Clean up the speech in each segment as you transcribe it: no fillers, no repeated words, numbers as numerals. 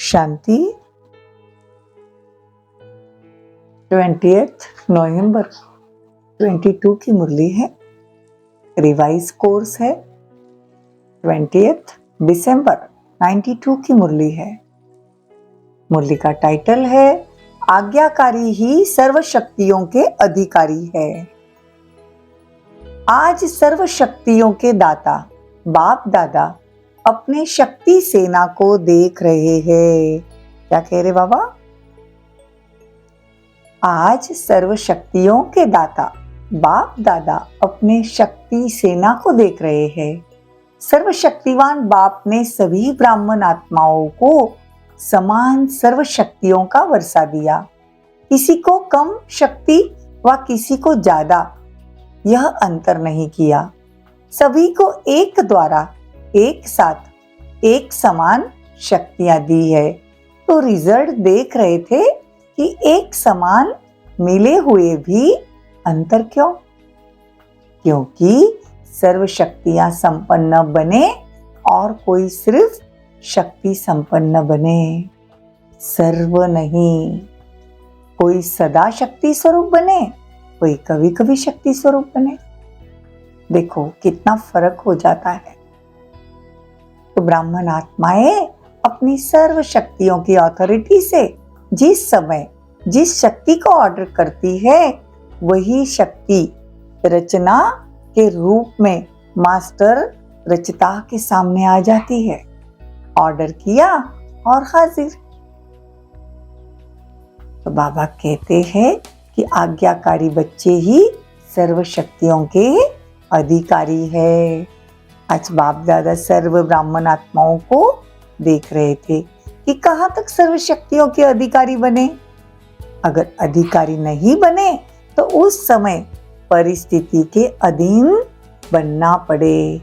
शांति 20 नवंबर 22 की मुरली है। Revise course है। 20 दिसंबर 92 की मुरली है। मुरली का टाइटल है आज्ञाकारी ही सर्व शक्तियों के अधिकारी है। आज सर्व शक्तियों के दाता बाप दादा अपने शक्ति सेना को देख रहे हैं। क्या कह रहे बाबा? आज सर्व शक्तियों के दाता बाप दादा अपने शक्ति सेना को देख रहे हैं। सर्वशक्तिवान बाप ने सभी ब्राह्मण आत्माओं को समान सर्व शक्तियों का वर्षा दिया। किसी को कम शक्ति व किसी को ज्यादा यह अंतर नहीं किया। सभी को एक द्वारा एक साथ एक समान शक्तियां दी है। तो रिजल्ट देख रहे थे कि एक समान मिले हुए भी अंतर क्यों? क्योंकि सर्व शक्तियां संपन्न बने और कोई सिर्फ शक्ति संपन्न बने, सर्व नहीं। कोई सदा शक्ति स्वरूप बने, कोई कभी कभी शक्ति स्वरूप बने। देखो कितना फर्क हो जाता है। तो ब्राह्मण आत्माएं अपनी सर्व शक्तियों की अथॉरिटी से जिस समय जिस शक्ति को ऑर्डर करती है वही शक्ति रचना के रूप में मास्टर रचता के सामने आ जाती है। ऑर्डर किया और हाजिर। तो बाबा कहते हैं कि आज्ञाकारी बच्चे ही सर्व शक्तियों के अधिकारी है। आज बाप दादा सर्व ब्राह्मण आत्माओं को देख रहे थे कि कहाँ तक सर्व शक्तियों के अधिकारी बने। अगर अधिकारी नहीं बने तो उस समय परिस्थिति के अधीन बनना पड़े।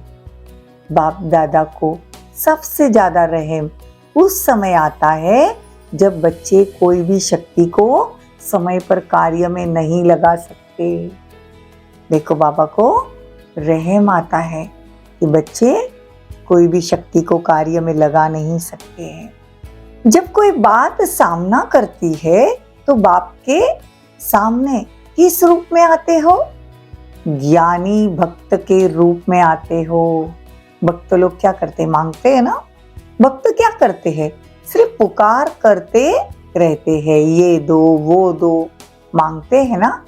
बाप दादा को सबसे ज्यादा रहम उस समय आता है जब बच्चे कोई भी शक्ति को समय पर कार्य में नहीं लगा सकते। देखो बाबा को रहम आता है कि बच्चे कोई भी शक्ति को कार्य में लगा नहीं सकते हैं। जब कोई बात सामना करती है तो बाप के सामने किस रूप में आते हो? ज्ञानी भक्त के रूप में आते हो। भक्त लोग क्या करते? मांगते हैं ना। भक्त क्या करते हैं? सिर्फ पुकार करते रहते हैं, ये दो वो दो, मांगते हैं ना।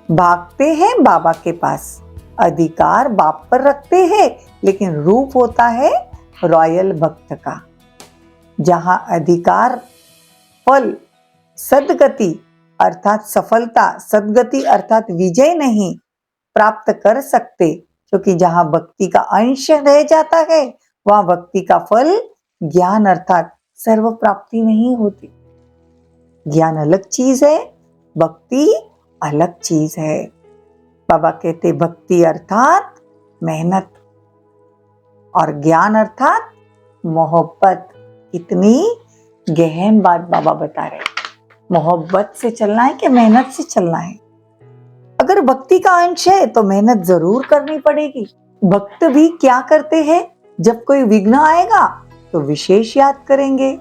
भागते हैं बाबा के पास, अधिकार बाप पर रखते हैं, लेकिन रूप होता है रॉयल भक्त का। जहां अधिकार फल सदगति अर्थात सफलता, सदगति अर्थात विजय नहीं प्राप्त कर सकते, क्योंकि जहां भक्ति का अंश रह जाता है वहां भक्ति का फल ज्ञान अर्थात सर्व प्राप्ति नहीं होती। ज्ञान अलग चीज है, भक्ति अलग चीज है। बाबा कहते भक्ति अर्थात मेहनत और ज्ञान अर्थात मोहब्बत। कितनी गहन बात बाबा बता रहे। मोहब्बत से चलना है कि मेहनत से चलना है? अगर भक्ति का अंश है तो मेहनत जरूर करनी पड़ेगी। भक्त भी क्या करते हैं? जब कोई विघ्न आएगा तो विशेष याद करेंगे।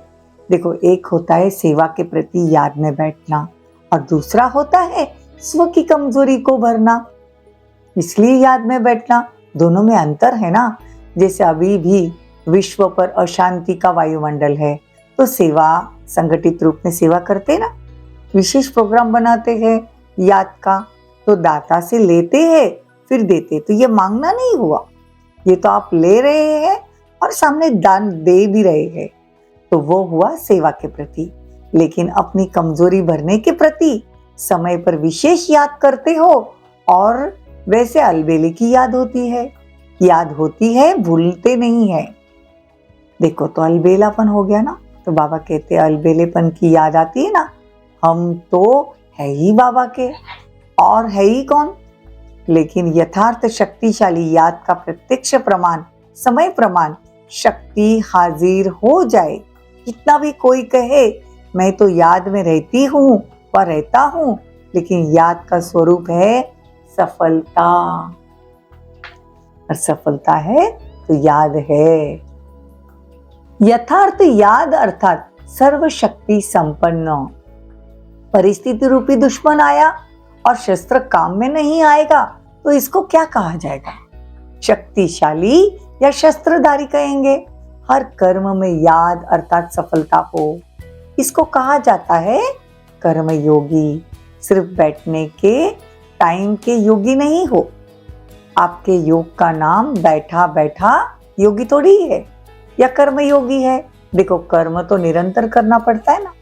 देखो एक होता है सेवा के प्रति याद में बैठना और दूसरा होता है स्व की कमजोरी को भरना, इसलिए याद में बैठना। दोनों में अंतर है ना। जैसे अभी भी विश्व पर अशांति का वायुमंडल है तो सेवा संगठित रूप में सेवा करते ना, विशेष प्रोग्राम बनाते हैं याद का, तो दाता से लेते हैं फिर देते। तो ये मांगना नहीं हुआ, ये तो आप ले रहे हैं और सामने दान दे भी रहे हैं, तो वो हुआ सेवा के प्रति। लेकिन अपनी कमजोरी भरने के प्रति समय पर विशेष याद करते हो और वैसे अलबेले की याद होती है, भूलते नहीं है। देखो तो अलबेलापन हो गया ना। तो बाबा कहते अलबेलेपन की याद आती है ना, हम तो है ही बाबा के और है ही कौन। लेकिन यथार्थ शक्तिशाली याद का प्रत्यक्ष प्रमाण, समय प्रमाण, शक्ति हाजिर हो जाए। कितना भी कोई कहे मैं तो याद में रहती हूँ व रहता हूँ, लेकिन याद का स्वरूप है सफलता। और सफलता है तो याद है। यथार्थ याद अर्थात सर्वशक्ति संपन्न। परिस्थिति रूपी दुश्मन आया और शस्त्र काम में नहीं आएगा तो इसको क्या कहा जाएगा? शक्तिशाली या शस्त्रधारी कहेंगे। हर कर्म में याद अर्थात सफलता हो, इसको कहा जाता है कर्मयोगी। सिर्फ बैठने के टाइम के योगी नहीं हो। आपके योग का नाम बैठा बैठा योगी थोड़ी है या कर्मयोगी है। देखो, कर्म तो निरंतर करना पड़ता है ना,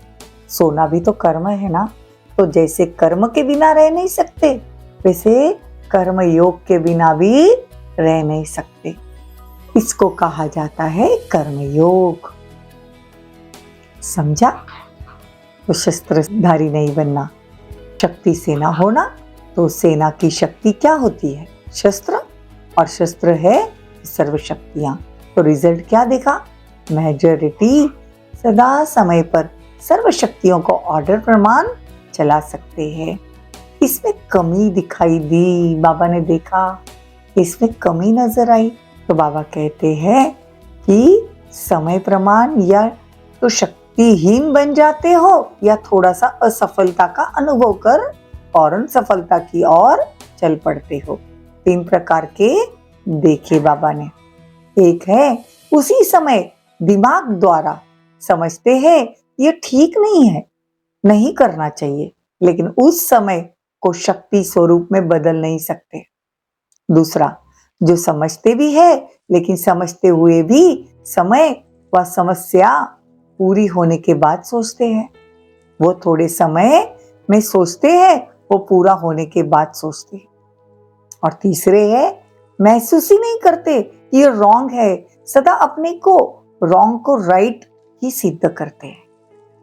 सोना भी तो कर्म है ना। तो जैसे कर्म के बिना रह नहीं सकते, वैसे कर्म योग के बिना भी रह नहीं सकते। इसको कहा जाता है कर्मयोग। समझा? तो शस्त्रधारी नहीं बनना, शक्ति सेना होना। तो सेना की शक्ति क्या होती है? शस्त्र, और शस्त्र है सर्वशक्तियां। तो रिजल्ट क्या देखा? मेजॉरिटी सदा समय पर सर्वशक्तियों को ऑर्डर प्रमाण चला सकते हैं। इसमें कमी दिखाई दी, बाबा ने देखा इसमें कमी नजर आई, तो बाबा कहते हैं कि समय प्रमाण या तो शक्तिहीन बन जाते हो या थोड़ा सा असफलता का अनुभव कर फौरन सफलता की ओर चल पड़ते हो। 3 प्रकार के देखे बाबा ने। एक है उसी समय दिमाग द्वारा समझते हैं ये ठीक नहीं है, नहीं करना चाहिए, लेकिन उस समय को शक्ति स्वरूप में बदल नहीं सकते। दूसरा, जो समझते भी है लेकिन समझते हुए भी समय व समस्या पूरी होने के बाद सोचते हैं। वो थोड़े समय में सोचते हैं, वो पूरा होने के बाद सोचते हैं। और तीसरे है महसूस ही नहीं करते ये रॉन्ग है, सदा अपने को रॉन्ग को राइट ही सिद्ध करते हैं।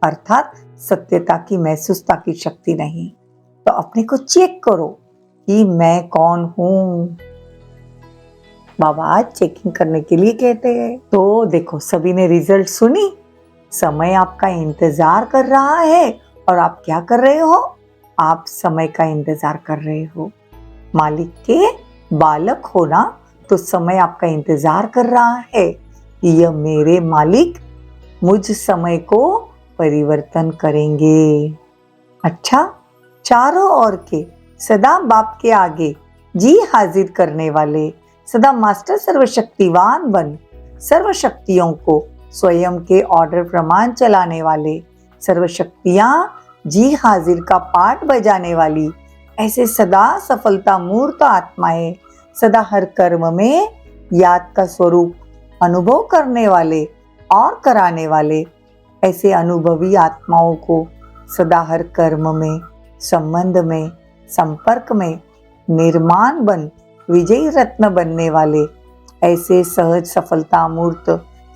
अर्थात सत्यता की महसूसता की शक्ति नहीं। तो अपने को चेक करो कि मैं कौन हूं। बाबा आज चेकिंग करने के लिए कहते हैं। तो देखो, सभी ने रिजल्ट सुनी। समय आपका इंतजार कर रहा है और आप क्या कर रहे हो? आप समय का इंतजार कर रहे हो। मालिक के बालक होना तो समय आपका इंतजार कर रहा है कि यह मेरे मालिक मुझ समय को परिवर्तन करेंगे। अच्छा, चारों ओर के सदा बाप के आगे जी हाजिर करने वाले, सदा मास्टर सर्वशक्तिवान बन सर्वशक्तियों को स्वयं के ऑर्डर प्रमाण चलाने वाले, सर्वशक्तियां जी हाजिर का पाठ बजाने वाली, ऐसे सदा सफलता मूर्त आत्माएं, सदा हर कर्म में याद का स्वरूप अनुभव करने वाले और कराने वाले, ऐसे अनुभवी आत्माओं को सदा हर कर्म में, संबंध में, संपर्क में निर्माण बन विजयी रत्न बनने वाले, ऐसे सहज सफलता मूर्त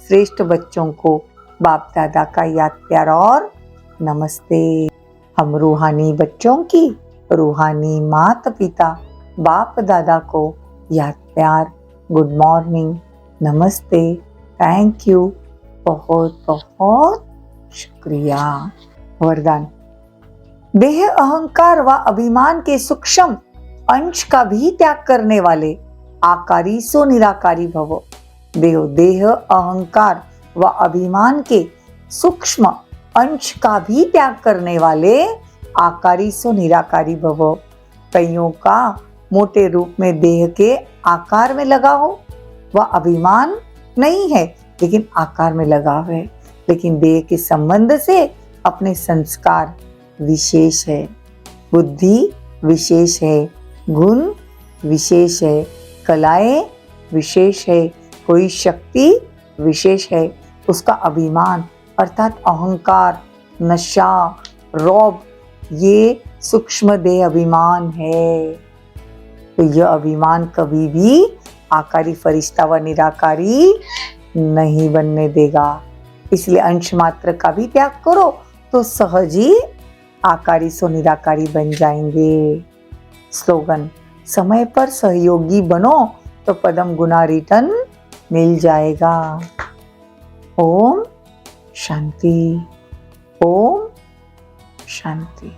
श्रेष्ठ बच्चों को बाप दादा का याद प्यार और नमस्ते। हम रूहानी बच्चों की रूहानी माता पिता बाप दादा को याद प्यार, गुड मॉर्निंग, नमस्ते, थैंक यू, बहुत बहुत शुक्रिया। वरदान, देह अहंकार व अभिमान के सूक्ष्म अंश का भी त्याग करने वाले आकारी सो निराकारी भव। देह अहंकार व अभिमान के सूक्ष्म अंश का भी त्याग करने वाले आकारी सो निराकारी भव। कईयों का मोटे रूप में देह के आकार में लगा हो, वह अभिमान नहीं है लेकिन आकार में लगाव है, लेकिन देह के संबंध से अपने संस्कार विशेष है, बुद्धि विशेष है, गुण विशेष है, कलाएं विशेष है, कोई शक्ति विशेष है। उसका अभिमान अर्थात अहंकार, नशा, रौब, ये सूक्ष्म देह अभिमान है। तो यह अभिमान कभी भी आकारी फरिश्ता व निराकारी नहीं बनने देगा। इसलिए अंश मात्र का भी त्याग करो तो सहज ही आकारी सो निराकारी बन जाएंगे। स्लोगन, समय पर सहयोगी बनो तो पदम गुना रिटर्न मिल जाएगा। ओम शांति, ओम शांति।